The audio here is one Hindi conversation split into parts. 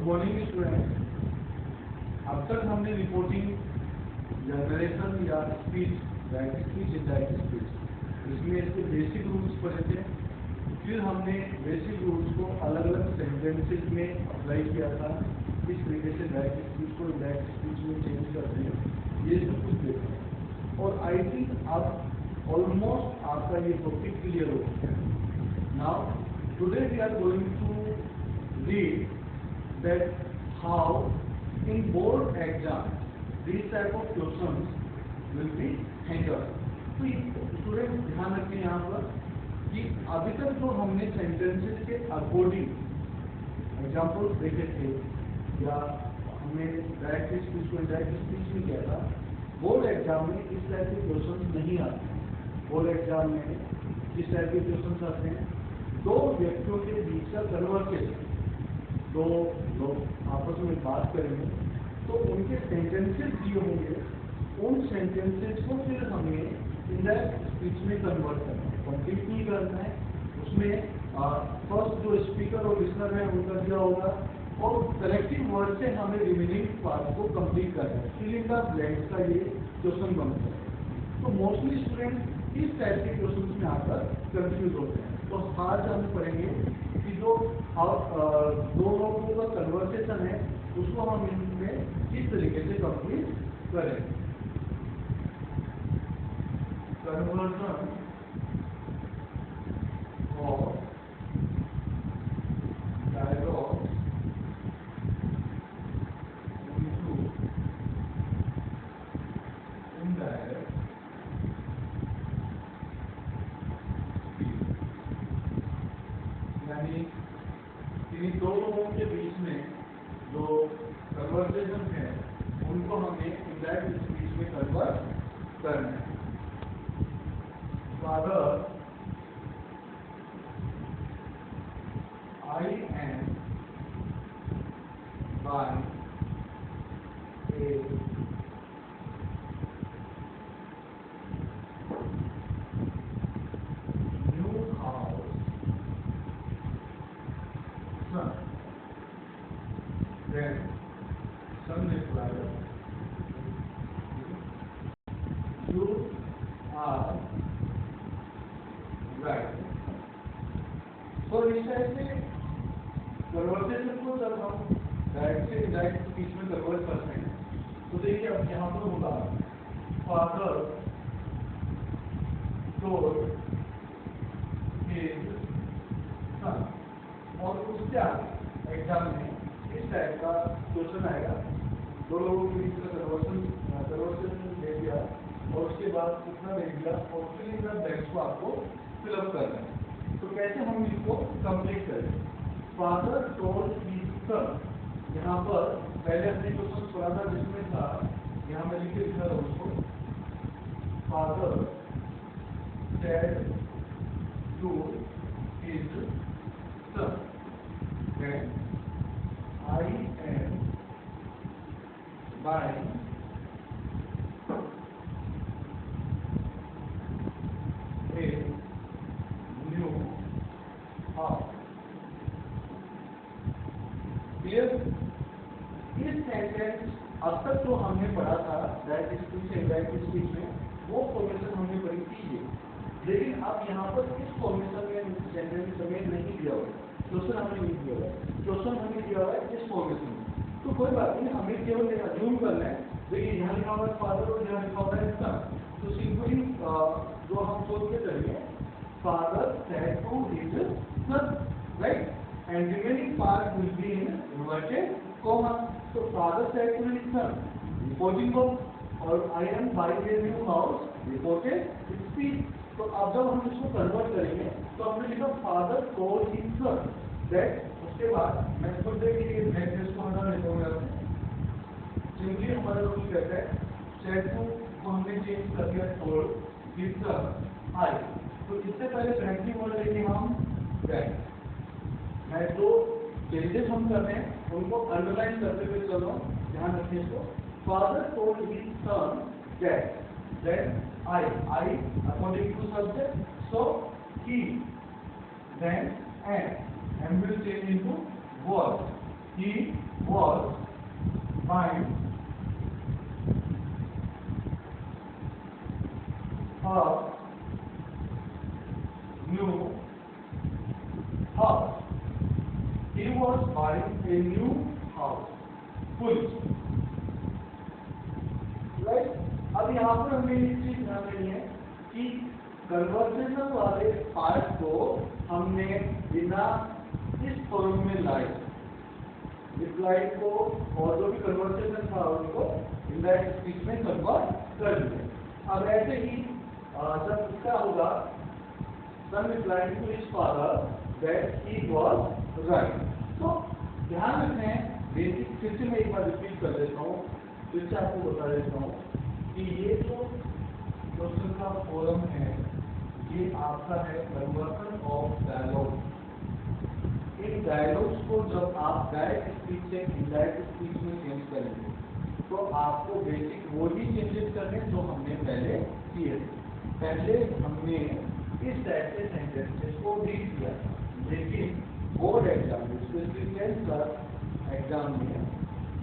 Good morning student. अब तक हमने रिपोर्टिंग या नरेशन या speech, direct speech, indirect speech, इसमें इसके बेसिक रूल्स पढ़े थे। फिर हमने बेसिक रूल्स को अलग अलग सेंटेंसेस में अप्लाई किया था, किस तरीके से डायरेक्ट स्पीच को इनडायरेक्ट स्पीच में चेंज करते हैं, ये सब कुछ देखा। और आई थिंक अब ऑलमोस्ट आपका ये टॉपिक क्लियर हो गया है। Now today we are going to read that how in board exam these type of questions will be handled। तो स्टूडेंट ध्यान रखें यहाँ पर कि अभी तक जो हमने सेंटेंसेस के अकॉर्डिंग एग्जाम्पल देखे थे या हमने डायरेक्ट स्पीच को इनडायरेक्ट स्पीच में किया था, बोर्ड एग्जाम में इस टाइप के क्वेश्चन नहीं आते हैं। बोर्ड एग्जाम में किस टाइप के क्वेश्चन आते हैं? दो व्यक्तियों के बीच का कन्वर्सेशन, दो लोग आपस में बात करेंगे तो उनके सेंटेंसेस दिए होंगे, उन सेंटेंसेस को फिर हमें इनडायरेक्ट स्पीच में कन्वर्ट करना है, कंप्लीट नहीं करना है। उसमें फर्स्ट जो स्पीकर और लिसनर है उनका दिया होगा और कलेक्टिव वर्ड से हमें रिमेनिंग पार्ट को कंप्लीट करना है। फिल इन द ब्लैंक्स का ये क्वेश्चन बनता है। तो मोस्टली स्टूडेंट इस टाइप के क्वेश्चन में आकर कंफ्यूज होते हैं। तो आज हम पढ़ेंगे कि जो दो लोगों का कन्वर्सेशन है उसको हम इनमें किस तरीके से कंप्लीट करें। कन्वर्जन और डायलॉग इनटू इनडायरेक्ट यानी इन दो लोगों के बीच में जो कन्वर्सेशन है उनको हमें इनडायरेक्ट स्पीच में कन्वर्ट करना है। Father I am buy a new house son. Then son replied, "You are right." तो इस टाइप से कन्वर्सेशन को जब हम डायरेक्ट से इनडायरेक्ट स्पीच में कन्वर्ट करते हैं तो देखिए अब यहाँ पर होगा फादर टोल्ड हिज सन, और उसके आगे एग्जाम में इस टाइप का क्वेश्चन आएगा। दो लोगों के बीच का कन्वर्सेशन दे दिया और उसके बाद कितना दे दिया और फिर इन ब्लैंक्स को आपको फिलअप करना है। तो कैसे हम इसको कंप्लीट करें? फादर टोल्ड हिज सन, यहाँ पर पहले हमने क्वेश्चन पढ़ा था जिसमें था, यहाँ मैं लिख के दिखा रहा हूँ उसको। Father said to his son, I am buying a new house। Clear? इस सेंटेंस अब तक जो हमने पढ़ा था डायरेक्ट स्पीच से इनडायरेक्ट स्पीच में, वो फॉर्मेशन हमने पढ़ी थी ये, लेकिन अब यहाँ पर इस फॉर्मेशन में सेंटेंस हमें नहीं दिया हुआ, क्वेश्चन हमें नहीं दिया हुआ है, क्वेश्चन हमें दिया हुआ है इस फॉर्मेशन में। तो कोई बात नहीं, हमें केवल अज्यूम करना है। देखिए यहाँ लिखा हुआ है फादर और यहाँ लिखा हुआ है सन, तो सिंपली जो हम सोच के चलेंगे, father said to his son, right, and remaining part will be in inverted comma. तो father said to his son reporting verb, और I am buying a new house reported speech. तो अब जब हम इसको कन्वर्ट करेंगे तो हमने लिखा father told his son that, उसके बाद मैं खुद देखिए ब्लैंक को हटा लेता हूँ। सिंपली हमारा रूल कहता है सेड टू को हमने चेंज कर दिया टोल्ड हिज सन आई। तो इससे पहले कनेक्टिव वर्ड लेंगे हम दैट। मैं जो चेंजेस हम कर रहे हैं उनको अंडरलाइन करते हुए चल रहा हूँ, ध्यान रखिए इसको। Father told his son that, then I according to subject, so he, then am will change into was, he was buying a new house. He was buying a new house. Full. Right? अब यहाँ पर हमें एक चीज ध्यान देनी है कि कन्वर्सेशन वाले पार्ट को हमने बिना इस फॉर्म में लाए, इस लाइन को और जो भी कन्वर्सेशन था उनको इनडायरेक्ट स्पीच में कन्वर्ट कर दिया। अब ऐसे ही जब इसका होगा son replied to his father that he was right। तो ध्यान रखें, बेसिक फिर से मैं एक बार रिपीट कर देता हूँ, फिर से आपको बता देता हूँ कि ये जो क्वेश्चन का फॉर्म है ये आपका है कन्वर्सन ऑफ डायलॉग। इन डायलॉग्स को जब आप डायरेक्ट स्पीच से इनडायरेक्ट स्पीच में चेंज करेंगे तो आपको बेसिक वो ही चेंजेस करने जो हमने पहले किए थे। पहले हमने इस टाइप के सेंटेंसेस को डील किया, लेकिन बोर्ड एग्जाम में स्पेशली 10th क्लास एग्जाम में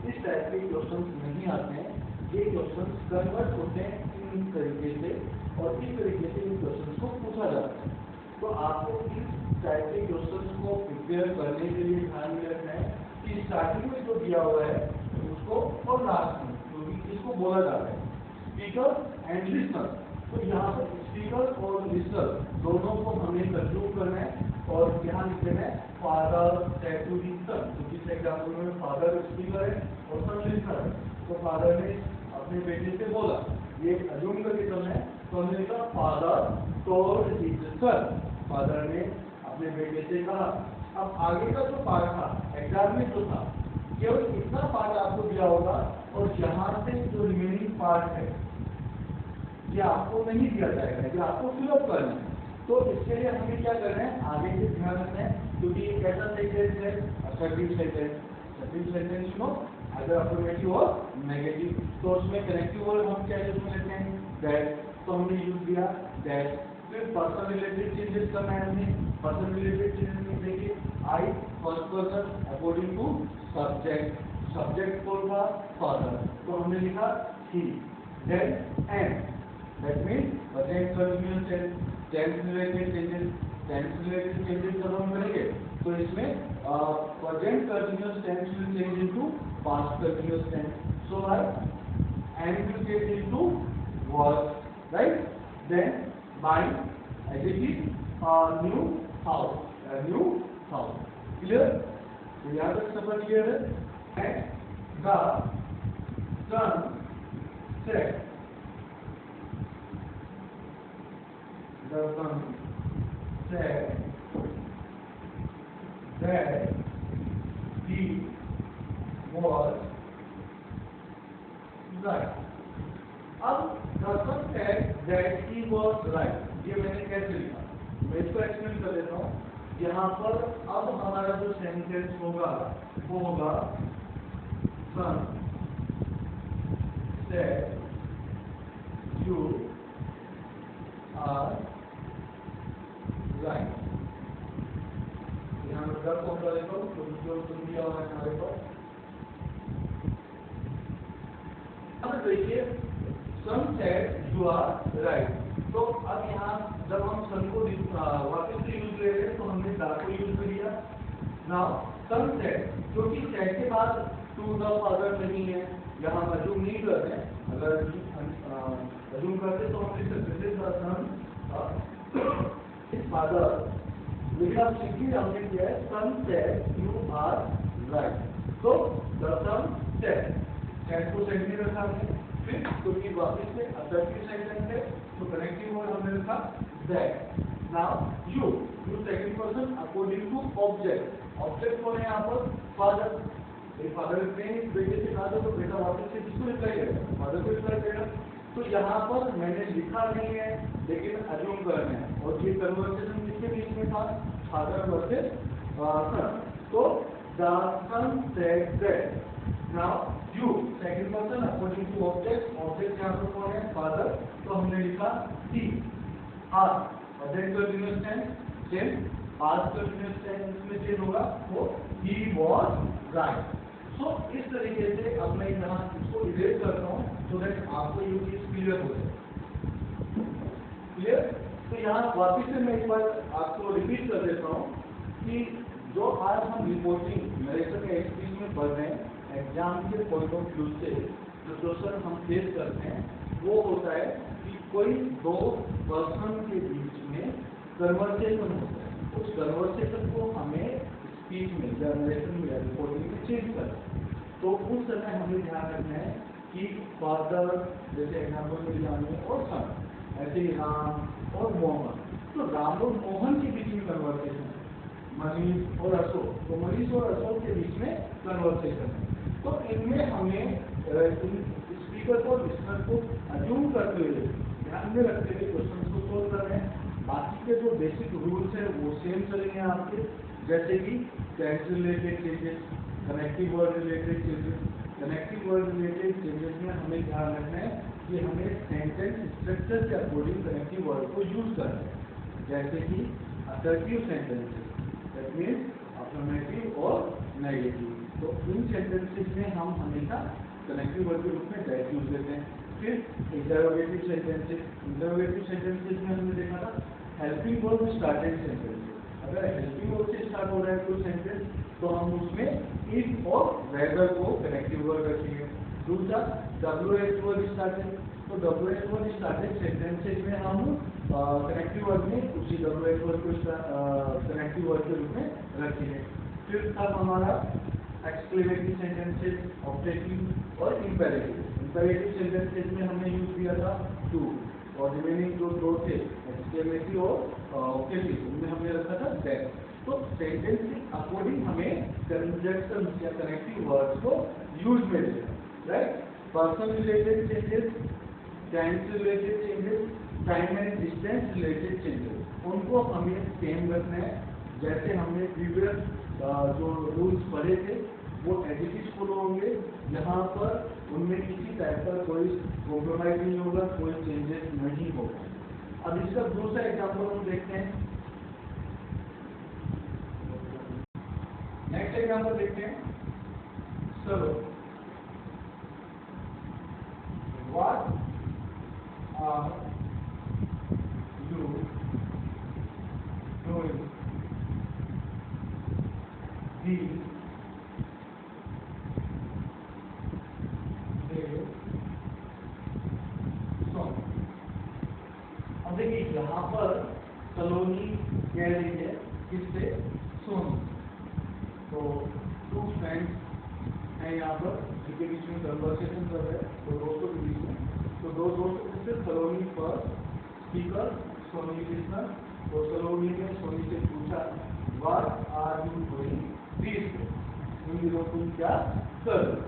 इस टाइप के क्वेश्चन नहीं आते हैं। ये क्वेश्चन कन्वर्ट होते हैं इन तरीके से और इस तरीके से इन क्वेश्चन को पूछा जाता है। तो आपको इस टाइप के क्वेश्चन को प्रिपेयर करने के लिए ध्यान में रखना है कि स्टार्टिंग में जो दिया हुआ है उसको और लास्ट में क्योंकि इसको बोला जाता है स्पीकर एंड लिसनर। तो यहाँ पर स्पीकर और लिसनर दोनों को हमें कंज्यूम करना है और यहाँ लिख देना है father said to his son, क्योंकि इस एग्जाम्पल में फादर स्पीकर है और सन लिसनर है। तो फादर ने अपने बेटे से बोला, ये अज्यूम करके करना है। तो हमने लिखा father told his son, father ने अपने बेटे से कहा। अब आगे का जो पार्ट था एग्जाम में जो था केवल इतना पार्ट आपको दिया होगा और यहाँ से जो रिमेनिंग पार्ट है ये आपको नहीं दिया जाएगा, ये आपको फिलअप करना है। तो इसके लिए हमें क्या करना है, आगे से ध्यान रखना है क्योंकि ये कैसा सेंटेंस है, assertive sentence. Assertive sentence no अगर अफर्मेटिव और नेगेटिव, तो उसमें कनेक्टिव वर्ड हम क्या यूज में लेते हैं दैट, तो हमने यूज किया दैट। फिर पर्सन रिलेटेड चेंजेस करना है हमने। पर्सन रिलेटेड चेंजेस में देखिए I first person according to subject, subject कौन था फादर, तो हमने लिखा ही। Then and, that means present continuous tense. Tense related changes, tense related changes जब हम करेंगे तो इसमें present continuous tense will change into past continuous tense, so that and will change into was, right? Then buying adjective new house, a new house. Clear? तो यहाँ तक सब clear है? And the son said, the son said that he was right. अब the son said that he was right, ये मैंने कैसे लिखा, मैं इसको एक्सप्लेन कर देता हूँ। यहाँ पर अब हमारा जो सेंटेंस होगा वो होगा son said you are right। यहाँ पर दर को हटा देता हूँ तो जो सुन दिया हुआ है हमारे पास। अब देखिए son said you are right, तो अब यहाँ जब हम son को वापस से यूज ले रहे हैं तो हमने दा को यूज कर लिया। नाउ son said, क्योंकि said के बाद to the father नहीं है, यहाँ अज्यूम नहीं कर रहे हैं। अगर अज्यूम करते तो हम लिख सकते थे the son his father, लेकिन अब सिंपली हमने किया है son said you are right, तो the son said को सेंड में रखा हमने। फिर क्योंकि वापस से असर्टिव सेंटेंस है तो कनेक्टिव वर्ड हमने रखा that. Now you second person according to object, object कौन है यहाँ पर फादर। फादर ने बेटे से कहा था तो बेटा वापस से किसको रिप्लाई करेगा, फादर को रिप्लाई करेगा। तो यहाँ पर मैंने लिखा नहीं है लेकिन अज्यूम करना है और ये कन्वर्सेशन किसके बीच में था, फादर वर्सेस सन। तो the son said that. Now you second person according to object, object यहाँ पर कौन है फादर, तो हमने लिखा ही। Are present continuous tense same, past continuous tense में चेंज होगा वो ही वाज राइट। सो इस तरीके से अब मैं यहाँ इसको इरेज करता हूँ सो दैट आपको ये चीज क्लियर हो जाए। क्लियर? तो यहाँ वापस से मैं एक बार आपको रिपीट कर देता हूँ कि जो आज हम रिपोर्टिंग नरेशन के एक्सपीरियंस में पढ़ रहे हैं एग्जाम के पॉइंट ऑफ व्यू से जो क्वेश्चन हम फेस करते हैं वो होता है कि कोई दो पर्सन के बीच में कन्वर्सेशन होता है, उस कन्वर्सेशन को हमें स्पीच में या नरेशन में या रिपोर्टिंग में चेंज करना है। तो उस समय हमें ध्यान रखना है कि फादर जैसे एग्जाम्पल में जाने और सन, ऐसे ही राम और मोहन, तो राम और मोहन के बीच में कन्वर्सेशन है, मनीष और अशोक, तो मनीष और अशोक के बीच में कन्वर्सेशन है। तो इनमें हमें स्पीकर को लिसनर को अज्यूम करते हुए ध्यान में रखते हुए क्वेश्चन को सोल्व कर रहे हैं। बाकी के जो बेसिक रूल्स है वो सेम चलेंगे आपके, जैसे कि tense related changes, connective word related changes. Connective word related changes में हमें ध्यान रखना है कि हमें सेंटेंस स्ट्रक्चर के अकॉर्डिंग कनेक्टिव वर्ड को यूज करना है, जैसे कि assertive sentences, that means affirmative और नेगेटिव। तो इन सेंटेंसेस में हम हमेशा कनेक्टिव वर्ड के रूप में दैट यूज लेते हैं। फिर इंटरोगेटिव सेंटेंसेस, इंटरोगेटिव सेंटेंसेस में हमने देखा था हेल्पिंग वर्ब स्टार्टेड सेंटेंसेस। अगर हेल्पिंग वर्ब से स्टार्ट हो रहा है कोई सेंटेंस तो हम उसमें इफ और वेदर को कनेक्टिव वर्ड रखेंगे। दूसरा WH वर्ड स्टार्टेड, तो WH वर्ड स्टार्टेड सेंटेंसेस में हम कनेक्टिव वर्ड में उसी WH वर्ड को कनेक्टिव वर्ड के रूप में रखेंगे। फिर तब हमारा एक्सक्लेमेटरी सेंटेंसेस, ऑब्जेक्टिव और इंपेरेटिव। इंपेरेटिव सेंटेंसेस में हमने यूज किया था टू, और रिमेनिंग जो दो थे एक्सक्लेमेटरी और ऑब्जेक्टिव उनमें हमने रखा था दैट। तो सेंटेंस के अकॉर्डिंग हमें कंजक्शन या कनेक्टिव वर्ड्स को यूज में लेना, right. Person related changes, time related changes, time and distance related changes, उनको हमें सेम रखना है। जैसे हमने प्रीवियस जो रूल्स पढ़े थे वो एडिटिव फॉलो होंगे, यहाँ पर उनमें किसी टाइप का कोई कॉम्प्रोमाइज नहीं होगा, कोई चेंजेस नहीं होगा। अब इसका दूसरा एग्जाम्पल हम देखते हैं, नेक्स्ट एग्जाम्पल देखते हैं। चलो, what are you doing the देखिए यहाँ पर सलोनी कह रही है किससे, सोनी। तो टू फ्रेंड्स हैं यहाँ पर जिनके बीच में कन्वर्सेशन कर रहे हैं, तो दोस्तों के बीच में। तो दो दोस्त से सलोनी पर स्पीकर, सोनी लिसनर। तो सलोनी ने सोनी से पूछा what are you doing this day, इन दिनों तुम क्या कर रहे हो।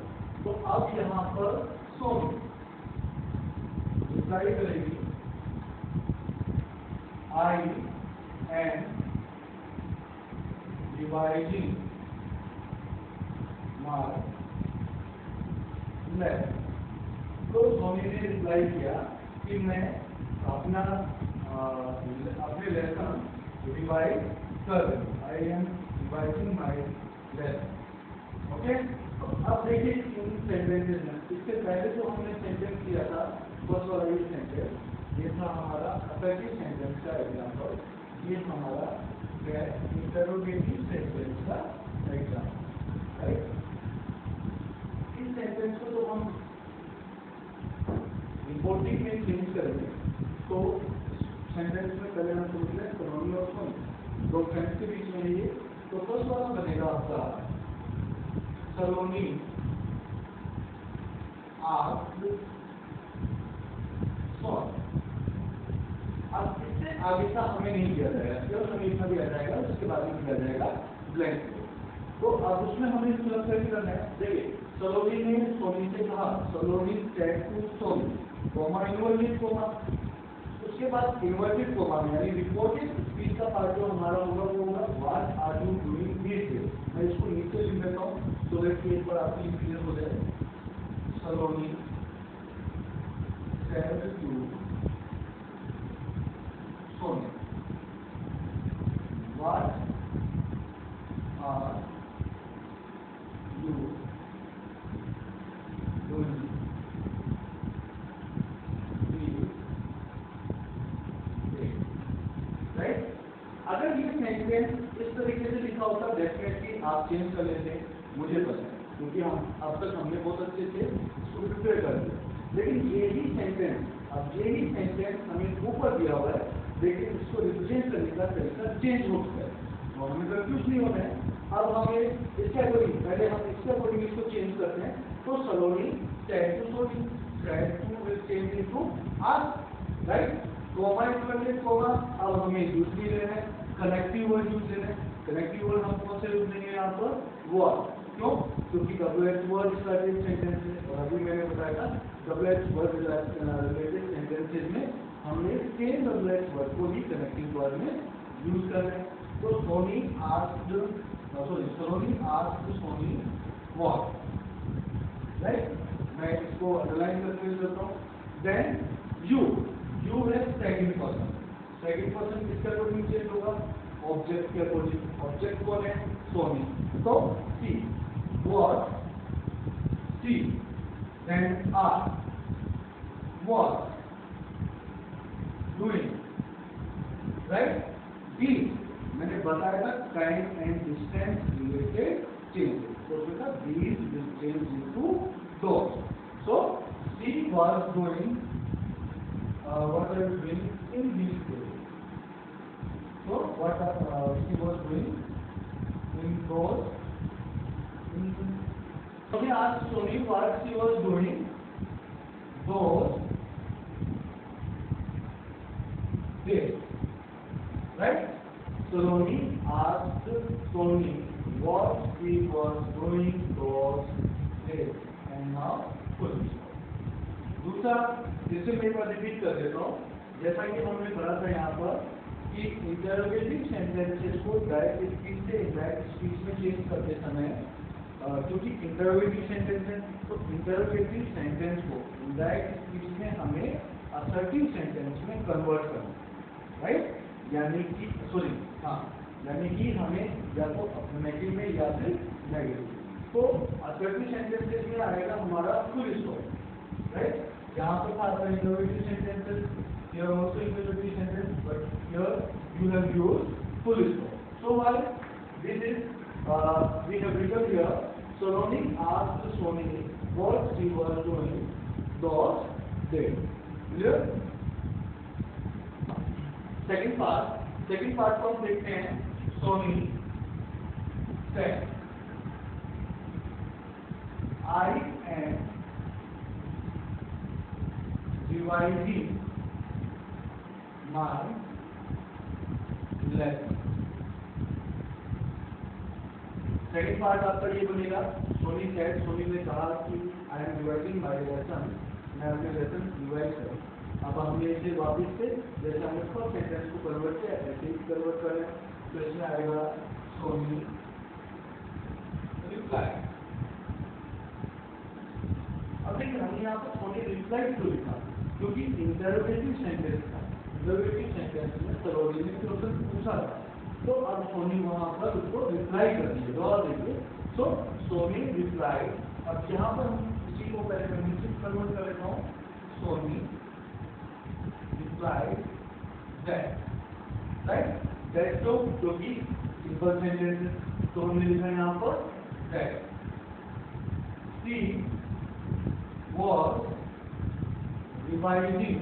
तो अब यहाँ पर सोनी रिप्लाई करेगी I am dividing my lab। तो सोनी ने रिप्लाई किया कि मैं अपना अपने लेसन डिवाइड कर रही हूँ, I am dividing my lab। Okay, तो अब देखिए इन सेंटेंसेस में, इससे पहले जो हमने सेंटेंस किया था फर्स्ट वाला ये सेंटेंस, ये था हमारा अफेक्टिव सेंटेंस का एग्जाम्पल, ये हमारा इंटरोगेटिव सेंटेंस का एग्जाम्पल, राइट। इस सेंटेंस को तो हम रिपोर्टिंग में चेंज करेंगे। तो सेंटेंस में पहले हम सोच लें सलोनी और सोनी दो फ्रेंड्स के बीच में ये, तो फर्स्ट वाला बनेगा आपका सलोनी आस्क्ड सोनी। अब इससे आगे का हमें नहीं किया जाएगा, केवल हमें इतना दिया जाएगा, उसके बाद में किया जाएगा ब्लैंक। तो अब उसमें हमें फिलअप करके करना है। देखिए सलोनी ने सोनी से कहा, Saloni said to Soni, comma inverted comma, उसके बाद इन्वर्टेड कोमा में यानी रिपोर्टेड स्पीच का पार्ट जो हमारा होगा वो होगा what are you doing this day. मैं इसको नीचे लिख देता हूँ सो दैट एक बार आपकी क्लियर हो जाए। Saloni said to Soni what are you आप चेंज कर लेते हैं मुझे पता है, क्योंकि हम अब तक हमने बहुत अच्छे से इसको प्रिपेयर कर लिया। लेकिन यही सेंटेंस, अब यही सेंटेंस हमें ऊपर दिया हुआ है, लेकिन इसको रिप्रेजेंट करने का तरीका चेंज हो गया है, तो हमें कंफ्यूज नहीं होना है। अब हमें इसके अकॉर्डिंग, पहले हम इसके अकॉर्डिंग इसको चेंज करते हैं। तो Saloni said to Soni, said to will change into ask, right. Comma equivalent comma, अब हमें यूज नहीं लेना है, कनेक्टिव वर्ड यूज लेना है। कनेक्टिव वर्ड हम कौन से यूज लेंगे यहाँ पर? वर्ड। क्यों? क्योंकि WH वर्ड रिलेटेड सेंटेंस है, और अभी मैंने बताया था WH वर्ड रिलेटेड सेंटेंसेज में हमने सेम WH वर्ड को ही कनेक्टिव वर्ड में यूज कर रहे हैं। तो Soni asked, Saloni asked Soni what, right. मैं इसको अंडरलाइन करके चलता हूँ। देन यू है सेकंड पर्सन। सेकंड पर्सन किसके अकॉर्डिंग चेंज होगा? ऑब्जेक्ट के अकॉर्डिंग। ऑब्जेक्ट कौन है? सोनी। तो see what, see, then are what doing, right. D मैंने बताया था time and distance related change, तो बेटा these will change into those. So she was doing what are you doing in these days? So what she was doing in those. Somebody asked Sony what she was doing those days, right? Saloni asked Sony what he was doing those days, and now full stop. दूसरा, जिसे मैं एक बार रिपीट कर देता हूँ, जैसा कि हमने पढ़ा था यहाँ पर कि इंटरोगेटिव सेंटेंसेस को डायरेक्ट स्पीच से इनडायरेक्ट स्पीच में चेंज करते समय, क्योंकि इंटरोगेटिव सेंटेंस है, तो इंटरोगेटिव सेंटेंस को इनडायरेक्ट स्पीच में हमें असर्टिव सेंटेंस में कन्वर्ट करना, राइट। यानी कि यानी कि हमें या तो अफर्मेटिव में या फिर नेगेटिव। तो असर्टिव सेंटेंसेस में आएगा हमारा फुल स्टॉप, राइट। यहाँ पर था आपका interrogative sentences, here also interrogative sentence, but here you have used full stop. So while this is we have written here, Saloni asked Sony what she was doing those days. Clear? Second part को हम देखते हैं। Sony said, I am revising my lesson. Second part आपका ये बनेगा, सोनी सेड, सोनी ने कहा कि I am revising my lesson, मैं अपने लेसन रिवाइज करूँ। अब हमने इसे वापस से जैसे हमने फर्स्ट सेंटेंस को कन्वर्ट किया ऐसे ही कन्वर्ट करें, तो इसमें आएगा सोनी रिप्लाई। अब देखिए हमने यहाँ पर सोनी रिप्लाई क्यों लिखा? क्योंकि इंटरोगेटिव सेंटेंस था, इंटरोगेटिव सेंटेंस में सलोनी ने क्वेश्चन पूछा था, तो अब सोनी वहां पर उसको रिप्लाई कर दिए। गौर देखिए, सो सोनी रिप्लाई। अब यहाँ पर हम इसी को पहले मैं कन्वर्ट कर लेता हूँ, Soni reply that, right. That तो क्योंकि सिंपल सेंटेंस है, तो हमने लिखा यहाँ पर that she was revising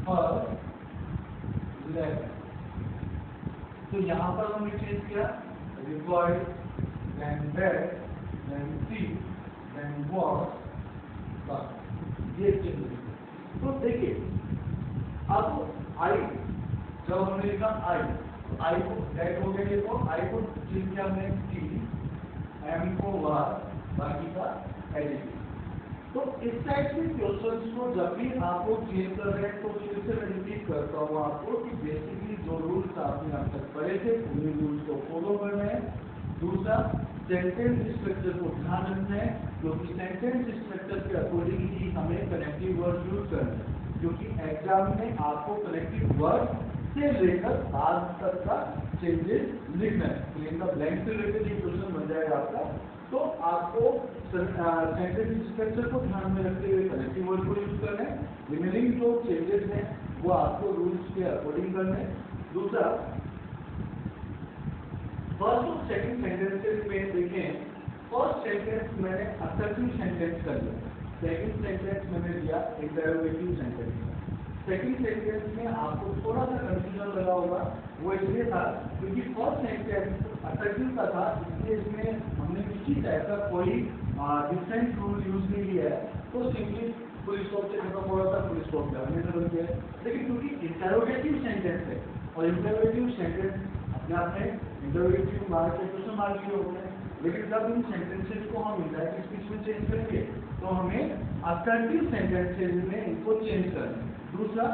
her lesson. तो यहाँ पर हमने चेंज किया required, then that, then see, then was, ये चेंज। तो देखिए अब आई, जब हमने लिखा आई, तो आई को दैट हो गया, तो आई को चेंज किया हमने सी, एम को वाज, बाकी का एडिटिव। तो इस टाइप के क्वेश्चंस को जब भी आपको चेंज कर रहे हैं, तो फिर से मैं रिपीट करता हूँ आपको कि बेसिकली जो रूल्स आपने अब तक पढ़े थे उन्हीं रूल्स को फॉलो करना है। दूसरा, सेंटेंस स्ट्रक्चर को ध्यान रखना है, क्योंकि सेंटेंस स्ट्रक्चर के अकॉर्डिंग ही हमें कनेक्टिव वर्ड यूज करना है, क्योंकि एग्जाम में आपको कनेक्टिव वर्ड से लेकर बाद तक का चेंजेस लिखना है। फिल इन द ब्लैंक से रिलेटेड ये क्वेश्चन बन जाएगा आपका। तो आपको सेंटेंस स्ट्रक्चर को ध्यान में रखते हुए कनेक्टिव वर्ड को यूज करना है। रिमेनिंग जो चेंजेस हैं वो आपको रूल्स के अकॉर्डिंग करना है। दूसरा, सेकंड सेंटेंसेस में देखें, फर्स्ट सेंटेंस मैंने असर्टिव सेंटेंस कर लिया, सेकंड सेंटेंस मैंने दिया इंटरोगेटिव सेंटेंस। सेकंड सेंटेंस में आपको थोड़ा सा कंफ्यूजन लगा होगा, वो इसलिए था क्योंकि फर्स्ट सेंटेंस असर्टिव का था, इसलिए इसमें हमने किसी टाइप का कोई डिफरेंट रूल यूज नहीं किया है, तो सिंपली फुल स्टॉप से खत्म हो रहा था, फुल स्टॉप पे हमने खत्म किया है। लेकिन क्योंकि इंटरोगेटिव सेंटेंस है और इंटरोगेटिव सेंटेंस अपने आप में इंटरोगेटिव मार्क के क्वेश्चन मार्क के होते हैं, लेकिन जब इन सेंटेंसेस को हम इंडायरेक्ट स्पीच में चेंज करेंगे तो हमें असर्टिव सेंटेंसेस में इनको चेंज करना है। दूसरा,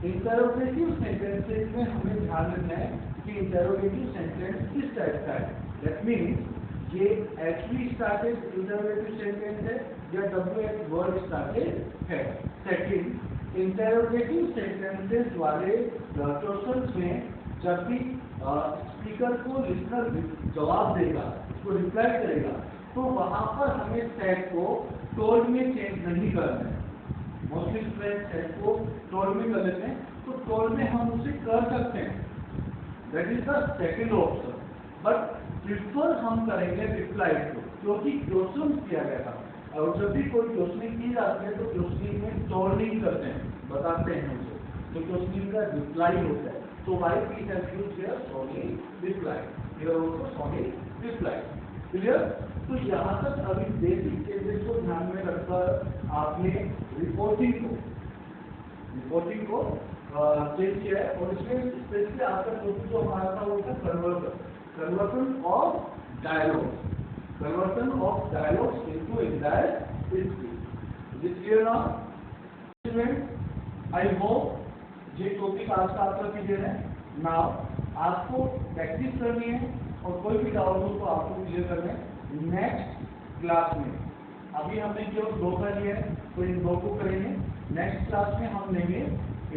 इंटरोगेटिव सेंटेंसेस में हमें ध्यान रखना है कि इंटरोगेटिव सेंटेंस किस टाइप का है। दैट मीन्स ये एचवी स्टार्टेड इंटरोगेटिव सेंटेंस है या डब्ल्यूएच वर्ड स्टार्टेड है। सेकंड, इंटरोगेटिव सेंटेंसेस वाले क्वेश्चंस में जब भी स्पीकर को लिसनर जवाब देगा, उसको रिप्लाई करेगा, तो वहां पर हमें सेट को टोन में चेंज नहीं करना है। मोस्टली स्टूडेंट सेट को टोन में कर लेते हैं, तो टोन में हम उसे कर सकते हैं, that is the second option. But prefer हम करेंगे रिप्लाई को, क्योंकि क्वेश्चन किया गया था, और जब भी कोई क्वेश्चनिंग की जाती है तो क्वेश्चनिंग में टोनिंग करते हैं, बताते हैं उसे, तो क्वेश्चनिंग का रिप्लाई होता है। So why we have used here Sony reply? Here also Sony reply. Clear? तो यहाँ तक अभी बेसिक चेंजेस को ध्यान में रखकर आपने रिपोर्टिंग को चेंज किया है, और इसमें स्पेशली आपका टॉपिक जो हमारा था वो था conversion of dialogues into indirect speech. Is clear now student? I hope ये टॉपिक आज का आपका क्लियर है। नाउ आपको प्रैक्टिस करनी है और कोई भी डाउट हो तो आपको क्लियर करना है नेक्स्ट क्लास में। अभी हमने जो दो कर लिया है तो इन दो को करेंगे। नेक्स्ट क्लास में हम लेंगे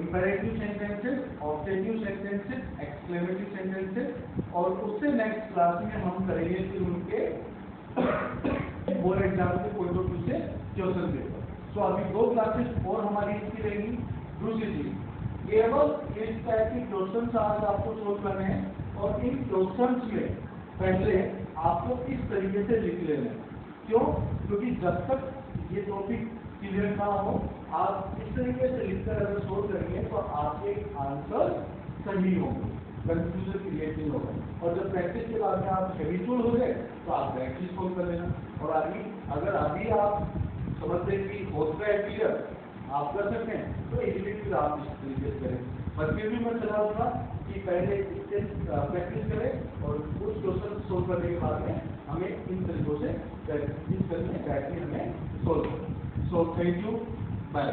imperative sentences, objective sentences, exclamative sentences, और उससे नेक्स्ट क्लास में हम करेंगे फिर उनके बोर्ड एग्जाम के पॉइंट ऑफ व्यू से क्वेश्चन पेपर। सो अभी दो क्लासेस और हमारी इसकी रहेंगी। दूसरी चीज, केवल इस टाइप के क्वेश्चन आज आपको सोल्व करने हैं, और इन क्वेश्चंस में पहले आपको इस तरीके से लिख लेना है। क्यों? क्योंकि जब तक ये टॉपिक क्लियर ना हो, आप इस तरीके से लिखकर अगर सोल्व करेंगे तो आपके आंसर सही होंगे, कंफ्यूजन क्रिएट नहीं होगा। और जब प्रैक्टिस के बाद में आप हैबिचुअल हो गए तो आप प्रैक्टिस सोल्व कर लेना। और अगर अभी आप समझते हैं कि होता है क्लियर, आप कर सकते हैं, तो इजीली फिर आप इस तरीके से करें। पर फिर भी मैं सलाह दूंगा कि पहले इससे प्रैक्टिस करें, और उस क्वेश्चन सोल्व करने के बाद में हमें इन तरीकों से प्रैक्टिस करनी है, बैठ के हमें सोल्व करें। So thank you, bye.